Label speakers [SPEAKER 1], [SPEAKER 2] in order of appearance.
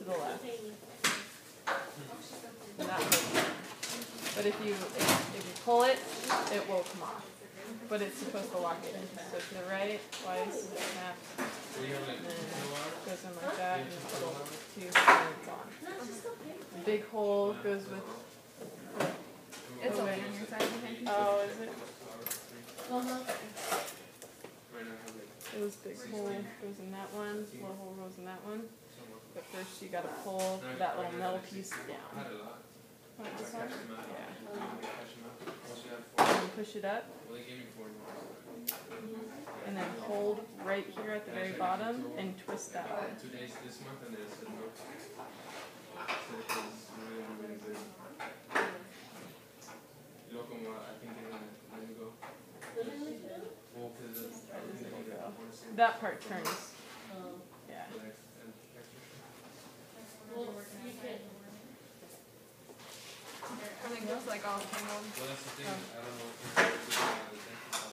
[SPEAKER 1] to the left. And that will, but if you pull it, it will come off. But it's supposed to lock it in. So to the right, twice, snaps, and then goes in like that, and you pull two, and it's on. The big hole goes with.
[SPEAKER 2] It's open on your side.
[SPEAKER 1] Oh, is it? This big hole goes in that one, little hole goes in that one. But first you gotta pull that little metal piece down. Like this one? Yeah. And then push it up. And then hold right here at the very bottom and twist that way.
[SPEAKER 3] 2 days this month and then said no. So it was really good. Loco, I think they're gonna go. Walk to the
[SPEAKER 1] that part turns. Yeah.
[SPEAKER 2] I think it looks like all tangled.
[SPEAKER 3] Well, that's the thing. I don't